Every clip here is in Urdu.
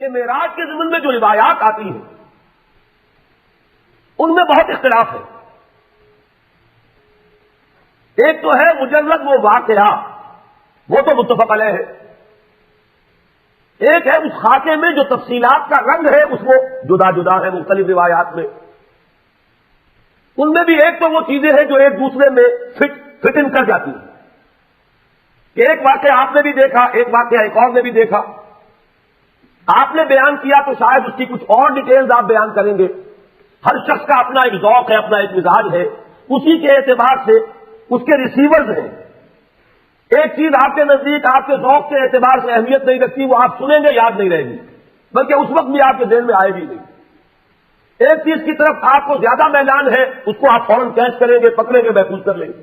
کہ معراج کے ضمن میں جو روایات آتی ہیں ان میں بہت اختلاف ہے. ایک تو ہے مجرد وہ واقعہ، وہ تو متفق علیہ ہے. ایک ہے اس خاکے میں جو تفصیلات کا رنگ ہے، اس میں جدا جدا ہے مختلف روایات میں. ان میں بھی ایک تو وہ چیزیں ہیں جو ایک دوسرے میں فٹ ان کر جاتی ہیں کہ ایک واقعہ آپ نے بھی دیکھا، ایک واقعہ ایک اور نے بھی دیکھا. آپ نے بیان کیا تو شاید اس کی کچھ اور ڈیٹیلز آپ بیان کریں گے. ہر شخص کا اپنا ایک ذوق ہے، اپنا ایک مزاج ہے، اسی کے اعتبار سے اس کے ریسیورز ہیں. ایک چیز آپ کے نزدیک آپ کے ذوق کے اعتبار سے اہمیت نہیں رکھتی، وہ آپ سنیں گے یاد نہیں رہے گی، بلکہ اس وقت بھی آپ کے ذہن میں آئے گی نہیں. ایک چیز کی طرف آپ کو زیادہ میلان ہے، اس کو آپ فوراً کیچ کریں گے، پکڑیں گے، محفوظ کر لیں گے.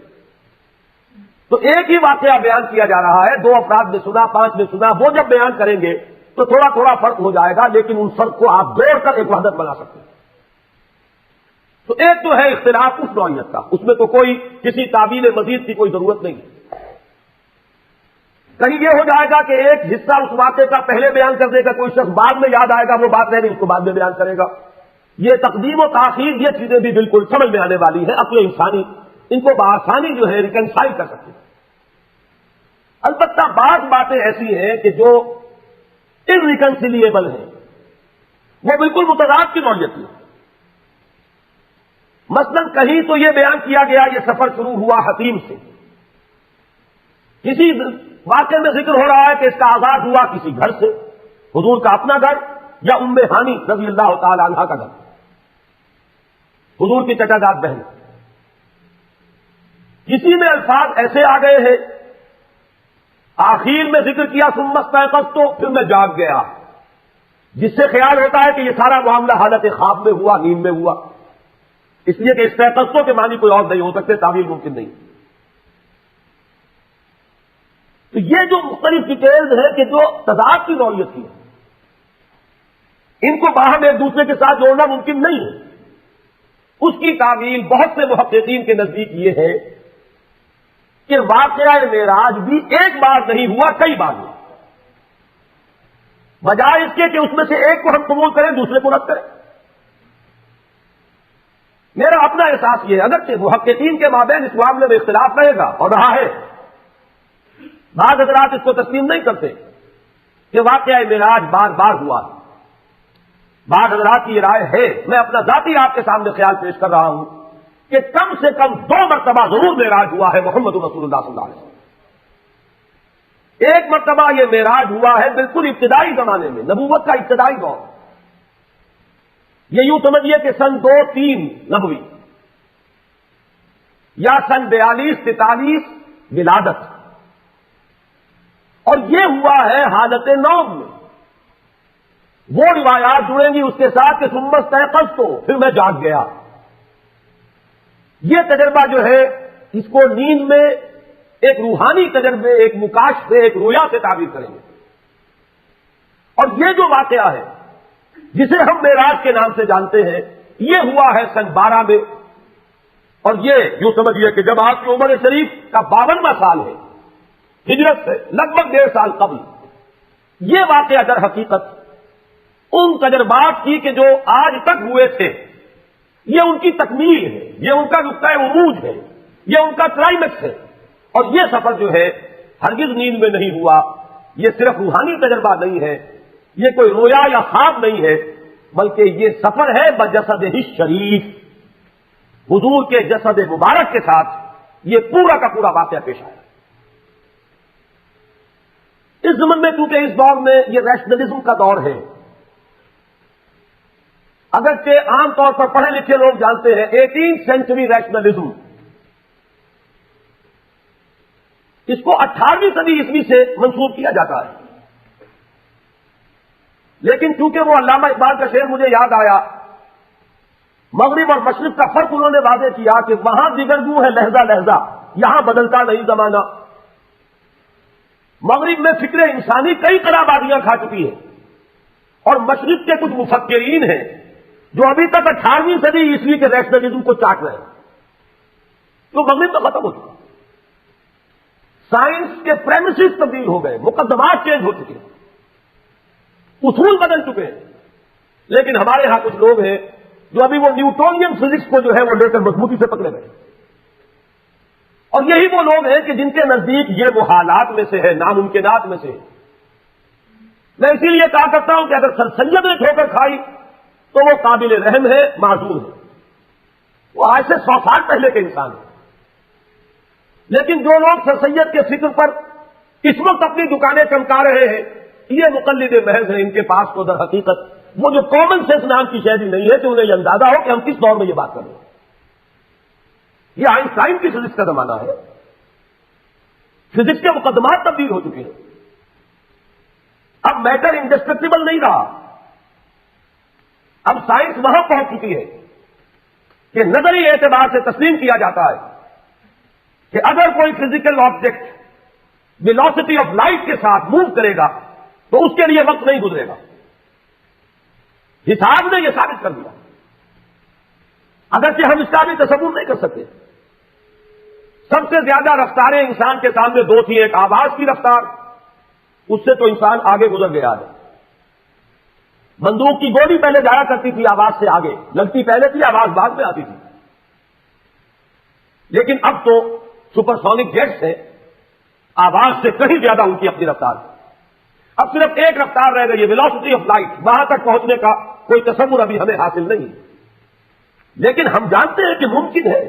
تو ایک ہی واقعہ بیان کیا جا رہا ہے، 2 افراد نے سنا، 5 نے سنا، وہ جب بیان کریں گے تو تھوڑا تھوڑا فرق ہو جائے گا، لیکن ان فرق کو آپ جوڑ کر ایک وحدت بنا سکتے ہیں. تو ایک تو ہے اختلاف اس نوعیت کا، اس میں تو کوئی کسی تعبیر مزید کی کوئی ضرورت نہیں. کہیں یہ ہو جائے گا کہ ایک حصہ اس واقعے کا پہلے بیان کر دے گا، کوئی شخص بعد میں یاد آئے گا، وہ بات رہ گئی، اس کو بعد میں بیان کرے گا. یہ تقدیم و تاخیر، یہ چیزیں بھی بالکل سمجھ میں آنے والی ہیں. عقل انسانی ان کو بآسانی جو ہے ریکنسائل کر سکتے ہیں. البتہ بعض باتیں ایسی ہیں کہ جو انریکنسیلیبل ہیں، وہ بالکل متضاد کی نوعیت کی. مثلا کہیں تو یہ بیان کیا گیا یہ سفر شروع ہوا حتیم سے، کسی واقعے میں ذکر ہو رہا ہے کہ اس کا آغاز ہوا کسی گھر سے، حضور کا اپنا گھر یا ام ہانی رضی اللہ تعالی عنہا کا گھر، حضور کی چچا زاد بہن. کسی میں الفاظ ایسے آ گئے ہیں، آخر میں ذکر کیا ثم استيقظت، تو پھر میں جاگ گیا، جس سے خیال ہوتا ہے کہ یہ سارا معاملہ حالت خواب میں ہوا، نیند میں ہوا، اس لیے کہ استيقظت کے معنی کوئی اور نہیں ہو سکتے، تعویل ممکن نہیں. تو یہ جو مختلف ڈیٹیلز ہیں کہ جو تضاد کی نوعیت کی ہے، ان کو باہم ایک دوسرے کے ساتھ جوڑنا ممکن نہیں ہے. اس کی تعویل بہت سے محققین کے نزدیک یہ ہے کہ واقعہ معراج بھی ایک بار نہیں ہوا، کئی بار ہوا. بجائے اس کے کہ اس میں سے ایک کو ہم قبول کریں، دوسرے کو رد کریں. میرا اپنا احساس یہ ہے، اگرچہ محققین کے مابین اس معاملے میں اختلاف رہے گا اور رہا ہے، بعض حضرات اس کو تسلیم نہیں کرتے کہ واقعہ معراج بار بار ہوا. بعض حضرات کی یہ رائے ہے، میں اپنا ذاتی آپ کے سامنے خیال پیش کر رہا ہوں، کہ کم سے کم 2 مرتبہ ضرور معراج ہوا ہے محمد رسول اللہ صلی اللہ علیہ وسلم. ایک مرتبہ یہ معراج ہوا ہے بالکل ابتدائی زمانے میں، نبوت کا ابتدائی دور. یہ یوں سمجھیے کہ سن 2-3 نبوی یا سن 42-43 ولادت، اور یہ ہوا ہے حالت نوم میں. وہ روایات جڑیں گی اس کے ساتھ کہ ثم استيقظت، تو پھر میں جاگ گیا. یہ تجربہ جو ہے اس کو نیند میں ایک روحانی تجربے، ایک مکاشفے، ایک رویا سے تعبیر کریں گے. اور یہ جو واقعہ ہے جسے ہم معراج کے نام سے جانتے ہیں، یہ ہوا ہے سن 12 میں. اور یہ یوں سمجھیے کہ جب آپ کی عمر شریف کا 52واں سال ہے ہجرت سے لگ بھگ 1.5 سال قبل. یہ واقعہ در حقیقت ان تجربات کی کہ جو آج تک ہوئے تھے، یہ ان کی تکمیل ہے، یہ ان کا نقطۂ عروج ہے، یہ ان کا کلائمیکس ہے. اور یہ سفر جو ہے ہرگز نیند میں نہیں ہوا، یہ صرف روحانی تجربہ نہیں ہے، یہ کوئی رویا یا خواب نہیں ہے، بلکہ یہ سفر ہے بجسد ہی شریف، حضور کے جسد مبارک کے ساتھ یہ پورا کا پورا واقعہ پیش آیا. اس زمن میں کیونکہ اس دور میں یہ ریشنلزم کا دور ہے، اگرچہ عام طور پر پڑھے لکھے لوگ جانتے ہیں 18th سینچری ریشنلزم، اس کو 18ویں صدی عیسوی سے منسوب کیا جاتا ہے. لیکن چونکہ وہ علامہ اقبال کا شعر مجھے یاد آیا، مغرب اور مشرق کا فرق انہوں نے واضح کیا کہ وہاں دیگرگوں ہے لہجہ لہجہ، یہاں بدلتا نہیں زمانہ. مغرب میں فکر انسانی کئی خرابادیاں کھا چکی ہے، اور مشرق کے کچھ مفکرین ہیں جو ابھی تک 18ویں صدی عیسوی کے ریشنلزم کو چاٹ رہے ہیں. تو مغرب تو ختم ہو چکا، سائنس کے پریمیسز تبدیل ہو گئے، مقدمات چینج ہو چکے ہیں. اصول بدل چکے ہیں. لیکن ہمارے ہاں کچھ لوگ ہیں جو ابھی وہ نیوٹونین فزکس کو جو ہے وہ لے کر مضبوطی سے پکڑے گئے. اور یہی وہ لوگ ہیں کہ جن کے نزدیک یہ محالات میں سے ہے، ناممکنات میں سے ہے. میں اسی لیے کہا کرتا ہوں کہ اگر سر سید نے ٹھوکر کھائی تو وہ قابل رحم ہے، معذور ہے. وہ آج سے 100 سال پہلے کے انسان ہیں. لیکن جو لوگ سر سید کے فکر پر اس وقت اپنی دکانیں چمکا رہے ہیں، یہ مقلد محض ہیں. ان کے پاس تو در حقیقت وہ جو کامن سینس نام کی شہری نہیں ہے کہ انہیں یہ اندازہ ہو کہ ہم کس دور میں یہ بات کر رہے ہیں. یہ آئنسٹائن کی فزکس کا زمانہ ہے. فزکس کے مقدمات تبدیل ہو چکے ہیں. اب میٹر انڈسٹرکٹیبل نہیں رہا. اب سائنس وہاں پہنچ چکی ہے کہ نظری اعتبار سے تسلیم کیا جاتا ہے کہ اگر کوئی physical object velocity of light کے ساتھ موو کرے گا تو اس کے لیے وقت نہیں گزرے گا. حساب نے یہ ثابت کر دیا، اگرچہ ہم اس کا بھی تصور نہیں کر سکتے. سب سے زیادہ رفتاریں انسان کے سامنے دو تھی، ایک آواز کی رفتار، اس سے تو انسان آگے گزر گیا ہے. بندوق کی گولی پہلے جایا کرتی تھی آواز سے آگے، لگتی پہلے تھی، آواز بعد میں آتی تھی. لیکن اب تو سپرسونک جیٹس ہیں، آواز سے کہیں زیادہ ان کی اپنی رفتار ہے. اب صرف ایک رفتار رہ گئی ہے، ویلوسٹی آف لائٹ. وہاں تک پہنچنے کا کوئی تصور ابھی ہمیں حاصل نہیں، لیکن ہم جانتے ہیں کہ ممکن ہے.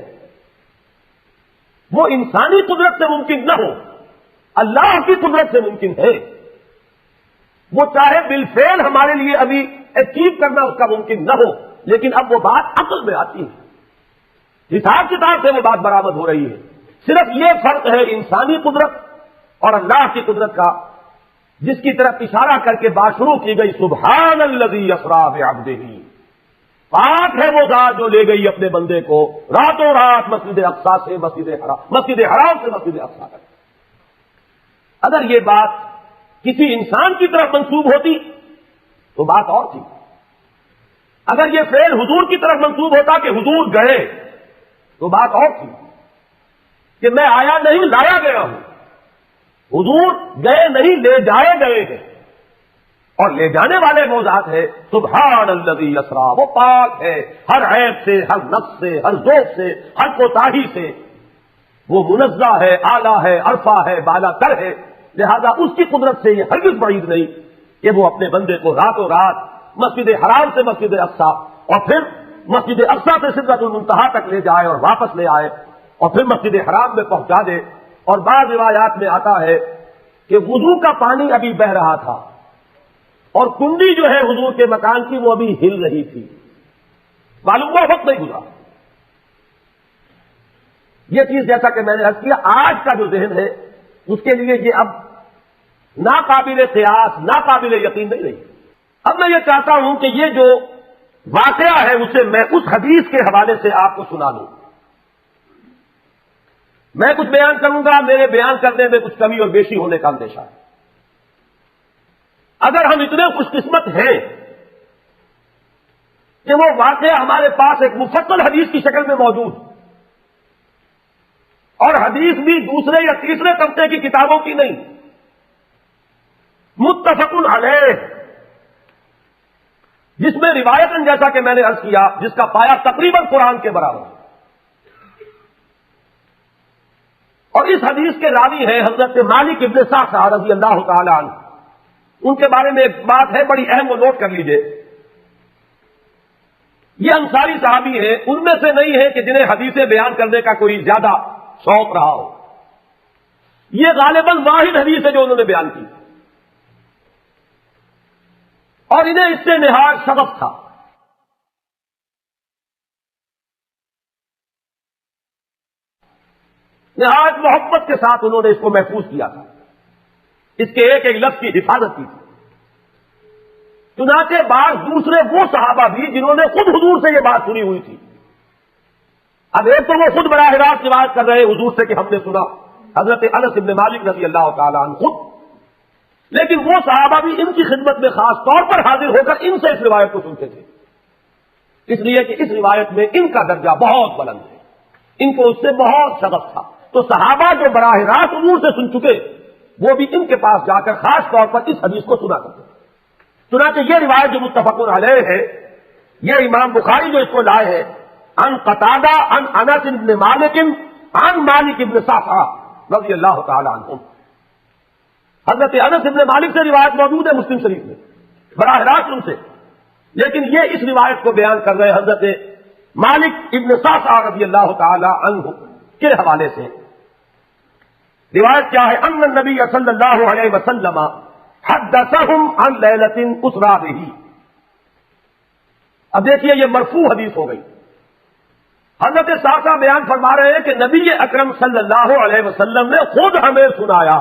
وہ انسانی قدرت سے ممکن نہ ہو، اللہ کی قدرت سے ممکن ہے. وہ چاہے بالفعل ہمارے لیے ابھی اچیو کرنا اس کا ممکن نہ ہو، لیکن اب وہ بات عقل میں آتی ہے. حساب کتاب سے وہ بات برآمد ہو رہی ہے. صرف یہ فرق ہے انسانی قدرت اور اللہ کی قدرت کا، جس کی طرف اشارہ کر کے بات شروع کی گئی، سبحان الذی اسری بعبدہ. پاک ہے وہ ذات جو لے گئی اپنے بندے کو راتوں رات مسجد اقصی سے مسجد حرام سے مسجد اقصی تک. اگر یہ بات کسی انسان کی طرف منسوب ہوتی تو بات اور تھی. اگر یہ فعل حضور کی طرف منسوب ہوتا کہ حضور گئے تو بات اور تھی کہ میں آیا نہیں لایا گیا ہوں. حضور گئے نہیں، لے جائے گئے ہیں، اور لے جانے والے وہ ذات ہے سبحان الذی اسری. وہ پاک ہے ہر عیب سے، ہر نقص سے، ہر ذوق سے، ہر کوتاہی سے. وہ منزہ ہے، اعلیٰ ہے، عرفہ ہے، بالا تر ہے. لہذا اس کی قدرت سے یہ ہرگز بعید نہیں کہ وہ اپنے بندے کو راتوں رات مسجد حرام سے مسجد اقصی اور پھر مسجد اقصی سے سدرۃ المنتہا تک لے جائے اور واپس لے آئے اور پھر مسجد حرام میں پہنچا دے. اور بعض روایات میں آتا ہے کہ وضو کا پانی ابھی بہ رہا تھا اور کنڈی جو ہے حضور کے مکان کی وہ ابھی ہل رہی تھی. معلوم ہوا وقت نہیں گزرا. یہ چیز جیسا کہ میں نے عرض کیا آج کا جو ذہن ہے اس کے لیے یہ اب ناقابل قیاس، ناقابل یقین نہیں رہی. اب میں یہ چاہتا ہوں کہ یہ جو واقعہ ہے اسے میں اس حدیث کے حوالے سے آپ کو سنا دوں. میں کچھ بیان کروں گا، میرے بیان کرنے میں کچھ کمی اور بیشی ہونے کا اندیشہ ہے. اگر ہم اتنے خوش قسمت ہیں کہ وہ واقعہ ہمارے پاس ایک مفصل حدیث کی شکل میں موجود، اور حدیث بھی دوسرے یا تیسرے طبقے کی کتابوں کی نہیں، متفق علیہ، جس میں روایتاً جیسا کہ میں نے عرض کیا جس کا پایا تقریباً قرآن کے برابر ہے. اور اس حدیث کے راوی ہیں حضرت مالک ابن سعسعہ رضی اللہ تعالی عنہ. ان کے بارے میں ایک بات ہے بڑی اہم، وہ نوٹ کر لیجئے. یہ انصاری صحابی ہیں، ان میں سے نہیں ہے کہ جنہیں حدیثیں بیان کرنے کا کوئی زیادہ شوق رہا ہو. یہ غالباً واحد حدیث ہے جو انہوں نے بیان کی، اور انہیں اس سے نہایت شغف تھا. نہایت محبت کے ساتھ انہوں نے اس کو محفوظ کیا تھا، اس کے ایک ایک لفظ کی حفاظت کی تھی. چنانچہ بعض دوسرے وہ صحابہ بھی جنہوں نے خود حضور سے یہ بات سنی ہوئی تھی. اب ایک تو وہ خود براہ راست روایت کر رہے حضور سے کہ ہم نے سنا، حضرت انس بن مالک رضی اللہ تعالیٰ عنہ خود، لیکن وہ صحابہ بھی ان کی خدمت میں خاص طور پر حاضر ہو کر ان سے اس روایت کو سنتے تھے، اس لیے کہ اس روایت میں ان کا درجہ بہت بلند ہے، ان کو اس سے بہت شغف تھا. تو صحابہ جو براہ راست حضور سے سن چکے وہ بھی ان کے پاس جا کر خاص طور پر اس حدیث کو سنا کرتے. چنانچہ یہ روایت جو متفق علیہ ہے، یہ امام بخاری جو اس کو لائے ہیں، عن قتادہ عن انس بن مالک عن مالک بن صعصعہ رضی اللہ تعالی عنہ. حضرت انس بن مالک سے روایت موجود ہے مسلم شریف میں براہ راست ان سے، لیکن یہ اس روایت کو بیان کر رہے حضرت مالک ابن صعصعہ رضی اللہ تعالی عنہ کے حوالے سے. روایت کیا ہے؟ ان النبی صلی اللہ علیہ وسلم حدثهم عن لیلۃ اسری بہ. اب دیکھیے یہ مرفوع حدیث ہو گئی. حضرت صعصعہ بیان فرما رہے ہیں کہ نبی اکرم صلی اللہ علیہ وسلم نے خود ہمیں سنایا،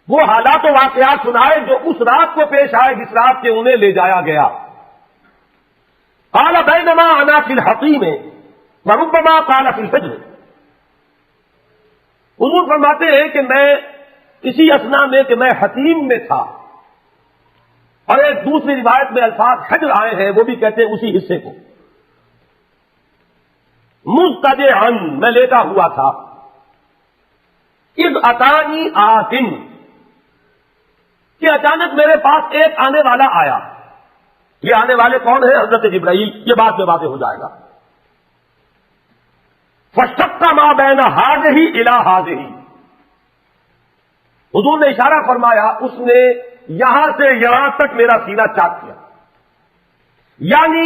وہ حالات و واقعات سنائے جو اس رات کو پیش آئے جس رات کے انہیں لے جایا گیا. قال بینما انا فی الحطیم وربما قال فی الفجر. حضور فرماتے ہیں کہ میں اسی اثنا میں کہ میں حتیم میں تھا، اور ایک دوسری روایت میں الفاظ حجر آئے ہیں، وہ بھی کہتے ہیں اسی حصے کو. مضطجعا میں لیٹا ہوا تھا. اذ اتانی آتن کہ اچانک میرے پاس ایک آنے والا آیا. یہ آنے والے کون ہیں؟ حضرت جبرائیل. یہ بات میں واضح ہو جائے گا. فشق ما بین ہذہ الی ہذہ. حضور نے اشارہ فرمایا، اس نے یہاں سے یہاں تک میرا سینہ چاک کیا، یعنی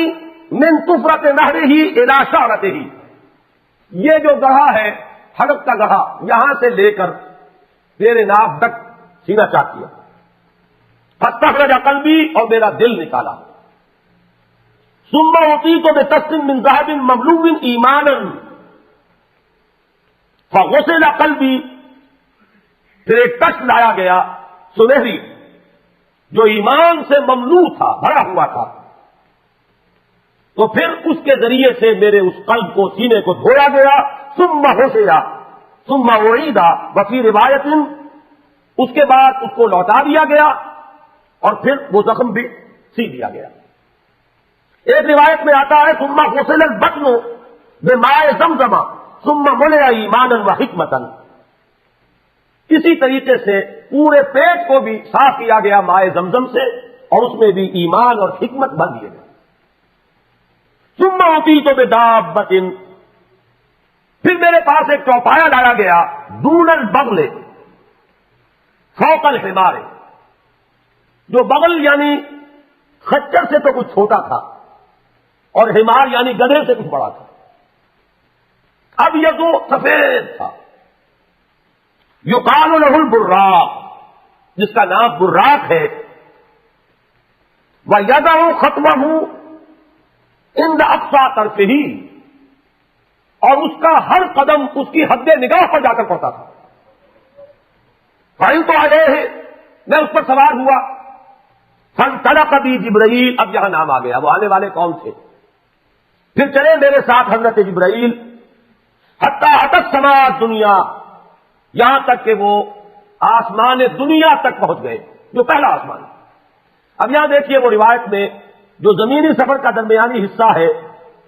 من طفرۃ نہرہ الی شعرتہ. یہ جو گڑھا ہے حلق کا گڑھا، یہاں سے لے کر میرے ناف تک سینہ چاک کیا. فاستخرج قلبی اور میرا دل نکالا. ثم اعطیت بتسم من ذهب مملوء ایمانا فغسل قلبی. پھر ایک تشت لایا گیا سنہری جو ایمان سے مملوء تھا، بھرا ہوا تھا، تو پھر اس کے ذریعے سے میرے اس قلب کو، سینے کو دھویا گیا. ثم غسل ثم اعید وفی روایت، اس کے بعد اس کو لوٹا دیا گیا اور پھر وہ زخم بھی سی دیا گیا. ایک روایت میں آتا ہے ثم غسل البطن بماء زمزم ثم ملئ ایمانا وحکمتا. اسی طریقے سے پورے پیٹ کو بھی صاف کیا گیا مائے زمزم سے، اور اس میں بھی ایمان اور حکمت بھر دیے گئے. ثم اعطیت بدابۃ، پھر میرے پاس ایک چوپایا لایا گیا، دون البغل فوق الحمار. جو بغل یعنی خچر سے تو کچھ چھوٹا تھا، اور حمار یعنی گدھے سے کچھ بڑا تھا. اب یہ تو سفید تھا. یقال له البراق، جس کا نام براق ہے. وَيَدَعُ خَطْوَهُ عِنْدَ أَقْصَى طَرْفِهِ، اور اس کا ہر قدم اس کی حد نگاہ پر جا کر پڑتا تھا. فَعِلْتُ عَلَيْهِ، میں اس پر سوار ہوا. فَانْطَلَقَ بِي جبرائیل، اب یہاں نام آ گیا، وہ آنے والے کون تھے. پھر چلے میرے ساتھ حضرت جبرائیل حتی اتت سماء دنیا، یہاں تک کہ وہ آسمان دنیا تک پہنچ گئے، جو پہلا آسمان. اب یہاں دیکھیے وہ روایت میں جو زمینی سفر کا درمیانی حصہ ہے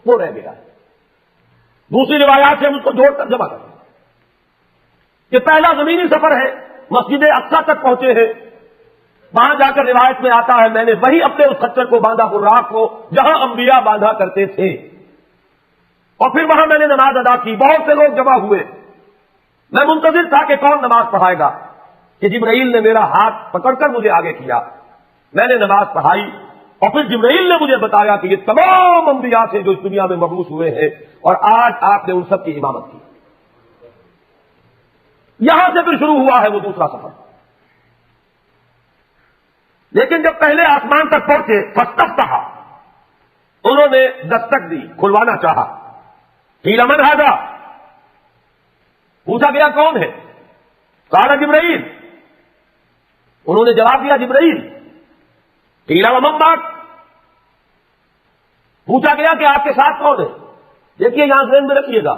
وہ رہ گیا ہے. دوسری روایات سے ہم اس کو جوڑ کر جمع کریں کہ پہلا زمینی سفر ہے، مسجد اقصیٰ تک پہنچے ہیں. وہاں جا کر روایت میں آتا ہے میں نے وہی اپنے اس خچر کو باندھا، براق کو، جہاں انبیاء باندھا کرتے تھے. اور پھر وہاں میں نے نماز ادا کی. بہت سے لوگ جمع ہوئے. میں منتظر تھا کہ کون نماز پڑھائے گا، کہ جبرائیل نے میرا ہاتھ پکڑ کر مجھے آگے کیا. میں نے نماز پڑھائی، اور پھر جبرائیل نے مجھے بتایا کہ یہ تمام انبیاء سے جو اس دنیا میں مبعوث ہوئے ہیں، اور آج آپ نے ان سب کی امامت کی. یہاں سے پھر شروع ہوا ہے وہ دوسرا سفر. لیکن جب پہلے آسمان تک پہنچے فاستفتح، انہوں نے دستک دی، کھلوانا چاہا. قیل من ھذا، پوچھا گیا کون ہے. قال جبرائیل، انہوں نے جواب دیا جبرائیل. قیل ومن معک، پوچھا گیا کہ آپ کے ساتھ کون ہے. دیکھیے یہاں ذہن میں رکھیے گا،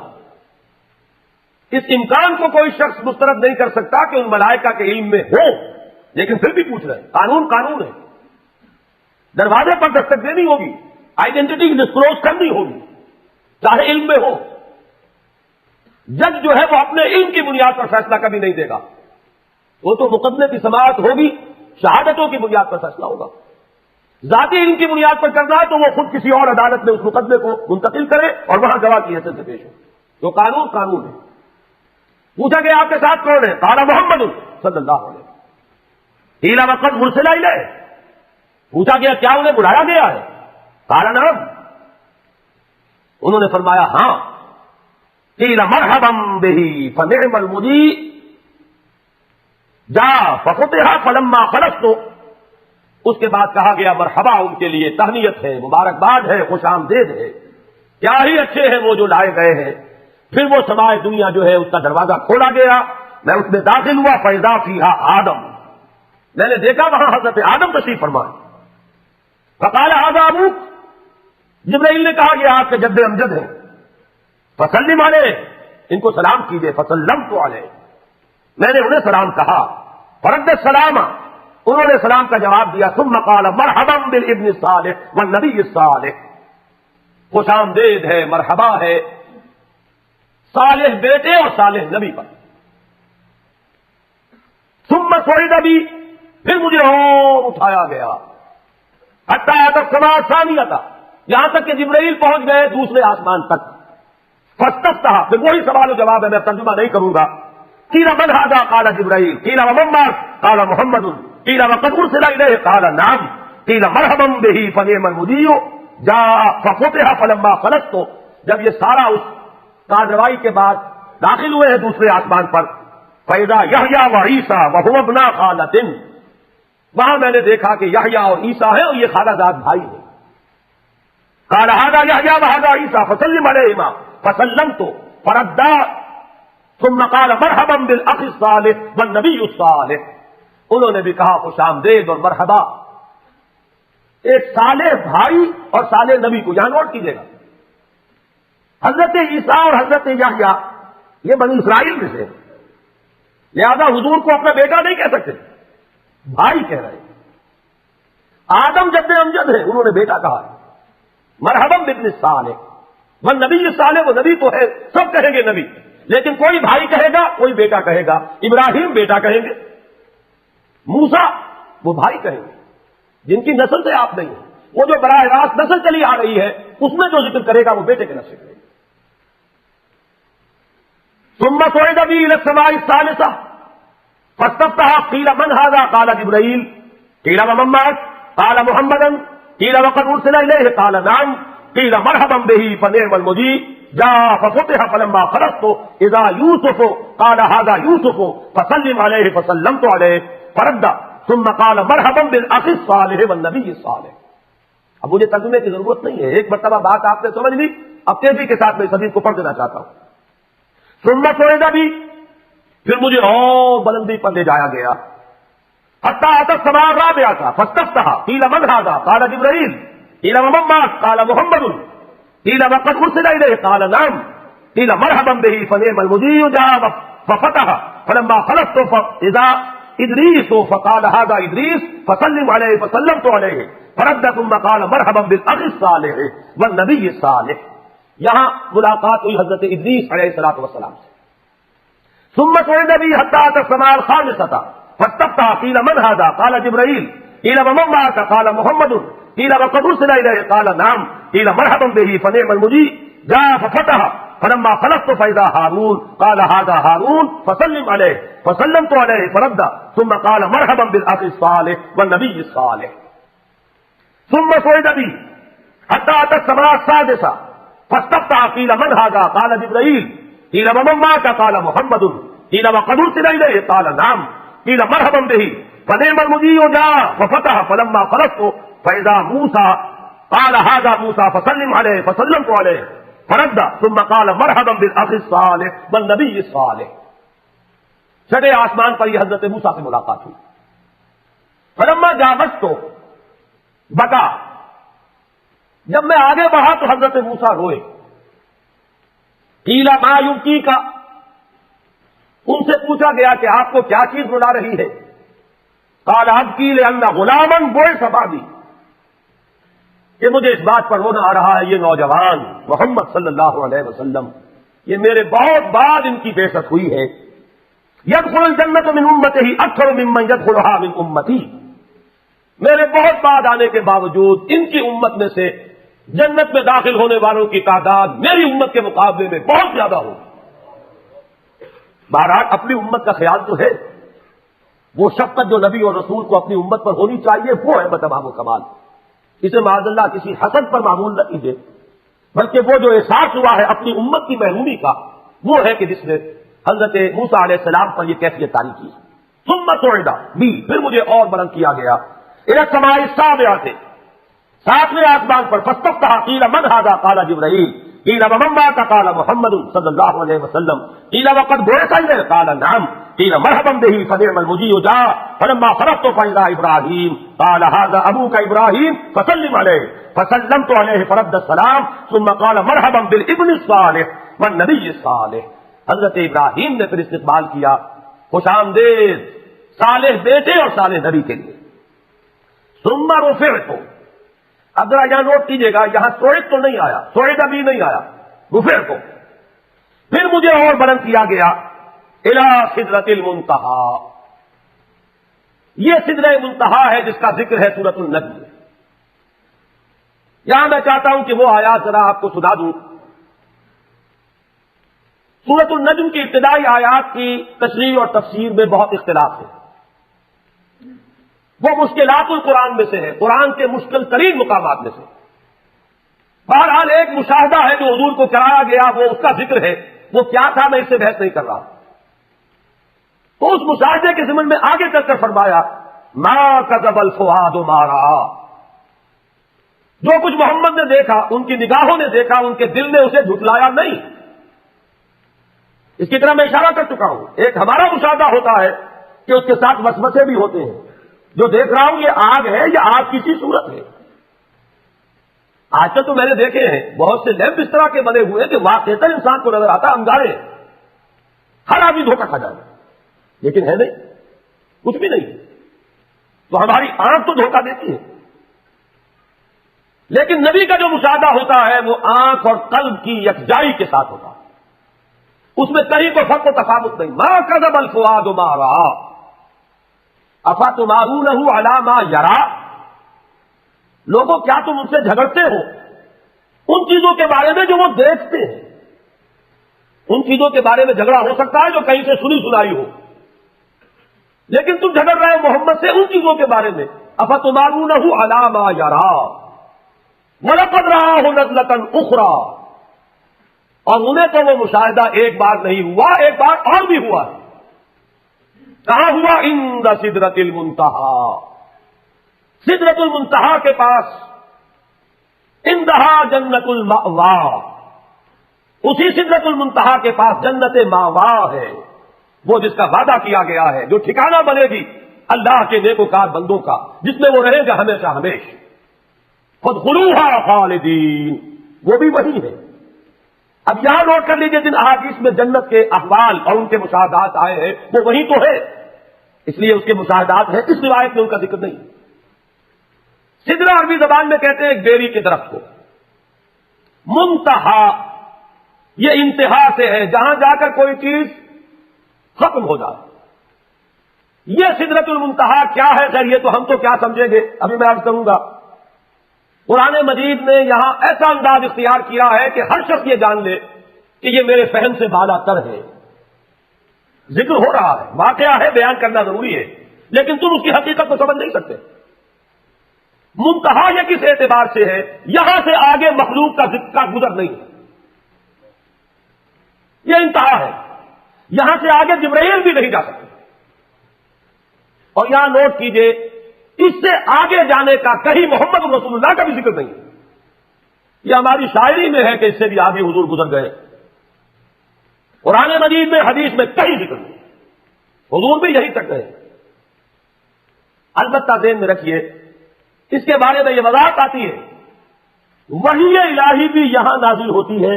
اس امکان کو کوئی شخص مسترد نہیں کر سکتا کہ ان ملائکہ کے علم میں ہو، لیکن پھر بھی پوچھ رہے ہیں. قانون ہے. دروازے پر دستک دینی ہوگی، آئیڈینٹی ڈسکلوز کرنی ہوگی، چاہے علم میں ہو. جج جو ہے وہ اپنے علم کی بنیاد پر فیصلہ کبھی نہیں دے گا. وہ تو مقدمے کی سماعت ہوگی، شہادتوں کی بنیاد پر فیصلہ ہوگا. ذاتی علم کی بنیاد پر کرنا ہے تو وہ خود کسی اور عدالت میں اس مقدمے کو منتقل کرے اور وہاں گواہ کی حیثیت سے پیش ہو. جو قانون قانون ہے. پوچھا گیا آپ کے ساتھ کون ہے؟ قال محمد صلی اللہ علیہ وسلم. قیل وقد مرسل الیہ. پوچھا گیا کیا انہیں بلایا گیا ہے؟ قال نعم. انہوں نے فرمایا ہاں. قیل مرحبا بہ فنعم المجیء جاء ففتح فلما خلصت. اس کے بعد کہا گیا مرحبا ان کے لیے، تہنیت ہے، مبارکباد ہے، خوش آمدید ہے، کیا ہی اچھے ہیں وہ جو لائے گئے ہیں. پھر وہ سمائے دنیا جو ہے اس کا دروازہ کھولا گیا، میں اس میں داخل ہوا. فاذا فیہا آدم. میں نے دیکھا وہاں حضرت آدم تشریف فرمائے. فقال ھذا ابوک. جبرائیل نے کہا کہ آپ کے جد امجد ہیں. فسلم علیہ. ان کو سلام کیجئے. فسلمت علیہ. میں نے انہیں سلام کہا. فرد السلام. انہوں نے سلام کا جواب دیا. ثم قال مرحبا بالابن الصالح والنبی الصالح. خوش آمدید ہے، مرحبا ہے صالح بیٹے اور صالح نبی پر. ثم صعد بی. پھر مجھے اور اٹھایا گیا. حتی اتى السماء الثانیہ. یہاں تک کہ جبرائیل پہنچ گئے دوسرے آسمان تک. فاستفتح. پھر وہی سوال و جواب ہے، میں ترجمہ نہیں کروں گا. قیل من ھذا؟ قال جبرائیل. قیل ومن معك؟ قال محمد. قیل وقد ارسل الیہ؟ قال نعم. قیل مرحبا بہ فنعم المجیء جاء ففتح فلما خلصت. جب یہ سارا اس کارروائی کے بعد داخل ہوئے ہیں دوسرے آسمان پر. فاذا یحییٰ وعیسیٰ وہما ابنا خالۃ. وہاں میں نے دیکھا کہ یحییٰ اور عیسیٰ ہیں اور یہ خالہ زاد بھائی ہیں. قال ھذا یحییٰ وھذا عیسیٰ فسلم علیہما. فسلمت فردا. ثم قال مرحبا بالاخ الصالح والنبی الصالح. انہوں نے بھی کہا خوش آمدید اور مرحبا. ایک صالح بھائی اور صالح نبی کو یہاں نوٹ کیجیے گا. حضرت عیسیٰ اور حضرت یحییٰ یہ بنی اسرائیل میں سے، لہذا حضور کو اپنا بیٹا نہیں کہہ سکتے، بھائی کہہ رہے ہیں. آدم جد امجد ہے، انہوں نے بیٹا کہا. مرحبا بابن الصالح والنبی الصالح. وہ نبی تو ہے، سب کہیں گے نبی، لیکن کوئی بھائی کہے گا، کوئی بیٹا کہے گا. ابراہیم بیٹا کہیں گے، موسیٰ وہ بھائی کہیں گے جن کی نسل سے آپ نہیں ہیں. وہ جو براہ راست نسل چلی آ رہی ہے اس میں جو ذکر کرے گا وہ بیٹے کے نسل کرے گا. ثم صعد بی الی السماء الثالثہ فاستفتح. قیل من ھذا؟ قال جبرائیل. قیل ومن معك؟ قال محمدا. قیل وقد ارسل الیہ؟ قال نعم. قیل مرحبا بہ فنعم المجیء جاء ففتح فلما خلصت اذا یوسف. قال ھذا یوسف. فسلم علیہ. فسلمت علیہ. فرد. ثم قال مرحبا بالاخ الصالح والنبی الصالح. اب مجھے ترجمے کی ضرورت نہیں ہے، ایک مرتبہ بات آپ نے سمجھ لی. اب تیزی کے ساتھ میں اس حدیث کو پڑھ دینا چاہتا ہوں. ثم صعد بی. پھر مجھے اور بلندی پر لے جایا گیا. حتی اتى السماء الرابعة فاستفتح. قیل من ھذا؟ قال جبرائیل. قیل ومن معك؟ قال محمد. قیل وقد ارسل الیہ؟ قال نعم. قیل مرحبا بہ فنعم المجیء جاء ففتح فلما خلصت فاذا ادریس. فقال ھذا ادریس. فسلم علیہ. فسلمت علیہ. فرد. ثم قال مرحبا بالاخ الصالح والنبی الصالح. یہاں ملاقات ہوئی حضرت ادریس علیہ الصلوۃ والسلام سے. ثم صعد بی حتی اتى السماء الخامسة فاستفتح. قیل من ھذا؟ قال جبرائیل. قیل ومن معك؟ قال محمد. قیل وقد ارسل الیہ؟ قال نعم. قیل مرحبا بہ فنعم المجیء جاء ففتح فلما خلصت فاذا هارون. قال ھذا هارون. فسلم علیہ. فسلمت علیہ. فرد. ثم قال مرحبا بالاخ الصالح والنبی الصالح. ثم صعد بی حتی اتى السماء السادسة فاستفتح. قیل من ھذا؟ قال جبرائیل. قیل ومن معك؟ قال محمد. قیل وقد ارسل الیہ؟ قال نعم. قیل مرحبا بہ فنعم المجیء جاء ففتح فلما خلصت فاذا موسیٰ. قال ھذا موسیٰ. فسلم علیہ. فسلمت علیہ. فرد. ثم قال مرحبا بالاخ الصالح والنبی الصالح. چھٹے آسمان پر یہ حضرت موسیٰ سے ملاقات ہوئی. فلما جاوزت بکا. جب میں آگے بڑھا تو حضرت موسیٰ روئے. قیل ما یبکیک. ان سے پوچھا گیا کہ آپ کو کیا چیز رلا رہی ہے؟ قال ابکی لأن غلاما بعث بعدی. کہ مجھے اس بات پر رونا آ رہا ہے، یہ نوجوان محمد صلی اللہ علیہ وسلم یہ میرے بہت بعد ان کی بعثت ہوئی ہے. يدخل الجنة من امته اکثر ممن يدخلها من امتی. میرے بہت بعد آنے کے باوجود ان کی امت میں سے جنت میں داخل ہونے والوں کی تعداد میری امت کے مقابلے میں بہت زیادہ ہوگی۔ بہرحال اپنی امت کا خیال تو ہے، وہ شفقت جو نبی اور رسول کو اپنی امت پر ہونی چاہیے وہ ہے بتمام و کمال۔ اسے معاذ اللہ کسی حسد پر معمول نہ کیجیے، بلکہ وہ جو احساس ہوا ہے اپنی امت کی محرومی کا، وہ ہے کہ جس نے حضرت موسیٰ علیہ السلام پر یہ کیفیت طاری کی۔ ثم صعد بھی، پھر مجھے اور بلند کیا گیا، الی السماء السابعۃ، ساتویں آسمان پر، فاستفتح قیل من ھذا قال جبرائیل قیل ومن معک قال محمد صلی اللہ علیہ وسلم قیل وقد بعث الیہ قال نعم قیل مرحبا بہ فنعم المجیء جاء فلما فرغت فاذا ابراہیم قال ھذا ابوک ابراہیم فسلم علیہ فسلمت علیہ فرد السلام ثم قال مرحبا بالابن الصالح والنبی الصالح۔ حضرت ابراہیم نے پھر استقبال کیا، خوش آمدید صالح بیٹے اور صالح نبی کے لیے۔ ثم رفعت، اب ذرا یہاں نوٹ کیجیے گا، یہاں سوئد تو نہیں آیا، سوئد ابھی نہیں آیا، رفعت کو پھر مجھے اور بلند کیا گیا، الی سدرۃ المنتہا، یہ سدرہ منتہا ہے جس کا ذکر ہے سورۃ النجم میں۔ یہاں میں چاہتا ہوں کہ وہ آیات ذرا آپ کو سنا دوں۔ سورۃ النجم کی ابتدائی آیات کی تشریح اور تفسیر میں بہت اختلاف ہے، وہ مشکلات القرآن میں سے ہے، قرآن کے مشکل ترین مقامات میں سے۔ بہرحال ایک مشاہدہ ہے جو حضور کو کرایا گیا، وہ اس کا ذکر ہے، وہ کیا تھا میں اس سے بحث نہیں کر رہا۔ تو اس مشاہدے کے ضمن میں آگے چل کر فرمایا ما کذب الفؤاد ما رأى، جو کچھ محمد نے دیکھا، ان کی نگاہوں نے دیکھا، ان کے دل نے اسے جھٹلایا نہیں۔ اس کی طرح میں اشارہ کر چکا ہوں، ایک ہمارا مشاہدہ ہوتا ہے کہ اس کے ساتھ وسوسے بھی ہوتے ہیں، جو دیکھ رہا ہوں یہ آگ ہے یا آگ کسی صورت ہے۔ آج کل تو میں نے دیکھے ہیں بہت سے لیمپ اس طرح کے بنے ہوئے کہ واقعتاً انسان کو نظر آتا انگارے، ہر آدمی دھوکہ کھا جائے، لیکن ہے نہیں، کچھ بھی نہیں۔ تو ہماری آنکھ تو دھوکہ دیتی ہے، لیکن نبی کا جو مشاہدہ ہوتا ہے وہ آنکھ اور قلب کی یکجائی کے ساتھ ہوتا ہے، اس میں کہیں کوئی فرق و تفاوت نہیں۔ ما کذب الفؤاد ما رأى افتمارونہ علی ما یری، لوگوں کیا تم ان سے جھگڑتے ہو ان چیزوں کے بارے میں جو وہ دیکھتے ہیں؟ ان چیزوں کے بارے میں جھگڑا ہو سکتا ہے جو کہیں سے سنی سنائی ہو، لیکن تم جھگڑ رہے ہو محمد سے ان چیزوں کے بارے میں۔ افتمارونہ علی ما یری ولقد رآہ نزلۃ اخری، اور انہیں تو وہ مشاہدہ ایک بار نہیں ہوا، ایک بار اور بھی ہوا ہے۔ کہاں ہوا؟ عند سدرۃ المنتہا، سدرۃ المنتہا کے پاس، عندہا جنت المأوی، اسی سدرۃ المنتہا کے پاس جنت ماوا ہے، وہ جس کا وعدہ کیا گیا ہے، جو ٹھکانہ بنے گی اللہ کے نیکوکار بندوں کا، جس میں وہ رہے گا ہمیشہ ہمیشہ۔ فادخلوہا خالدین، وہ بھی وہی ہے۔ اب یہاں نوٹ کر لیجئے جن احادیث میں جنت کے احوال اور ان کے مشاہدات آئے ہیں وہ وہی تو ہے، اس لیے اس کے مشاہدات ہیں، اس روایت میں ان کا ذکر نہیں۔ سدرہ عربی زبان میں کہتے ہیں ایک بیری کے درخت کو، منتہا یہ انتہا سے ہے، جہاں جا کر کوئی چیز ختم ہو جائے۔ یہ سدرۃ المنتہا کیا ہے؟ خیر یہ تو ہم تو کیا سمجھیں گے، ابھی میں عرض کروں گا۔ قرآن مجید نے یہاں ایسا انداز اختیار کیا ہے کہ ہر شخص یہ جان لے کہ یہ میرے فہم سے بالا تر ہے۔ ذکر ہو رہا ہے، واقعہ ہے، بیان کرنا ضروری ہے، لیکن تم اس کی حقیقت کو سمجھ نہیں سکتے۔ منتہا یہ کس اعتبار سے ہے؟ یہاں سے آگے مخلوق کا گزر نہیں ہے، یہ انتہا ہے، یہاں سے آگے جبرائیل بھی نہیں جا سکتے۔ اور یہاں نوٹ کیجئے اس سے آگے جانے کا کہیں محمد رسول اللہ کا بھی ذکر نہیں ہے۔ یہ ہماری شاعری میں ہے کہ اس سے بھی آگے حضور گزر گئے، قرآن مجید میں حدیث میں کہیں ذکر نہیں، حضور بھی یہی تک گئے۔ البتہ ذہن میں رکھیے اس کے بارے میں یہ وضاحت آتی ہے، وحی الہی بھی یہاں نازل ہوتی ہے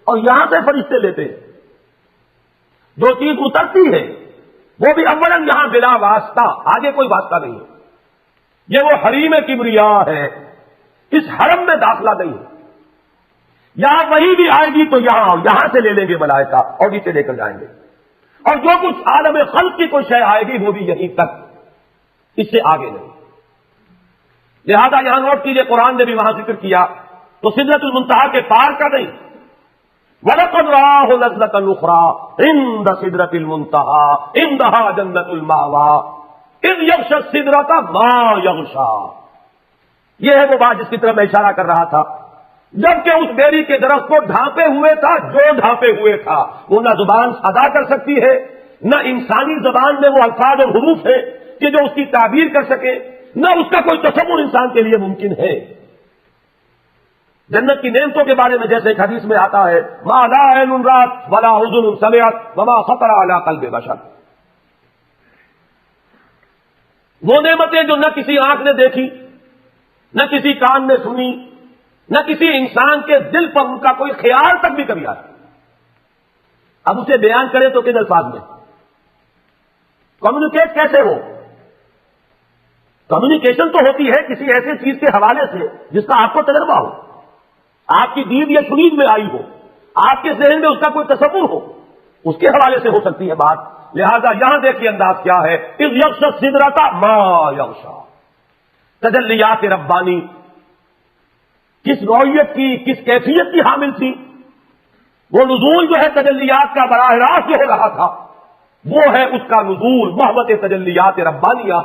اور یہاں سے فرشتے لیتے ہیں۔ جو چیز اترتی ہے وہ بھی اولاً یہاں بلا واسطہ، آگے کوئی واسطہ نہیں ہے۔ یہ وہ حریم کبریا ہے، اس حرم میں داخلہ نہیں ہے۔ یہاں وہی بھی آئے گی تو یہاں سے لے لیں گے ملائکہ اور نیچے لے کر جائیں گے، اور جو کچھ عالم خلق کی کوئی شے آئے گی وہ بھی یہیں تک، اس سے آگے نہیں۔ لہذا یہاں نوٹ کیجئے قرآن نے بھی وہاں ذکر کیا تو سدرۃ المنتہا کے پار کا نہیں، وَلَقَدْ رَآهُ نَزْلَةً أُخْرَىٰ عِندَ سِدْرَةِ الْمُنتَهَىٰ عِندَهَا جَنَّةُ الْمَأْوَىٰ إِذْ يَغْشَى السِّدْرَةَ مَا يَغْشَىٰ۔ یہ ہے وہ بات جس کی طرف میں اشارہ کر رہا تھا، جبکہ اس بیری کے درخت کو ڈھانپے ہوئے تھا، جو ڈھانپے ہوئے تھا وہ نہ زبان ادا کر سکتی ہے، نہ انسانی زبان میں وہ الفاظ اور حروف ہے کہ جو اس کی تعبیر کر سکے، نہ اس کا کوئی تصور انسان کے لیے ممکن ہے۔ جنت کی نعمتوں کے بارے میں جیسے ایک حدیث میں آتا ہے، ما لا عین رات ولا اذن سمعت وما خطر علی قلب بشر، وہ نعمتیں جو نہ کسی آنکھ نے دیکھی، نہ کسی کان نے سنی، نہ کسی انسان کے دل پر ان کا کوئی خیال تک بھی کبھی آیا۔ اب اسے بیان کریں تو کن الفاظ میں؟ کمیونیکیٹ کیسے ہو؟ کمیونیکیشن تو ہوتی ہے کسی ایسے چیز کے حوالے سے جس کا آپ کو تجربہ ہو، آپ کی دید یا شنید میں آئی ہو، آپ کے ذہن میں اس کا کوئی تصور ہو، اس کے حوالے سے ہو سکتی ہے بات۔ لہذا یہاں دیکھیے انداز کیا ہے، اذ یغشی السدرۃ ما یغشی، تجلیات ربانی کس نوعیت کی، کس کیفیت کی حامل تھی؟ وہ نزول جو ہے تجلیات کا براہ راست جو ہو رہا تھا، وہ ہے اس کا نزول محبت تجلیات ربانیہ،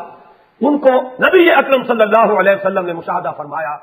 ان کو نبی اکرم صلی اللہ علیہ وسلم نے مشاہدہ فرمایا۔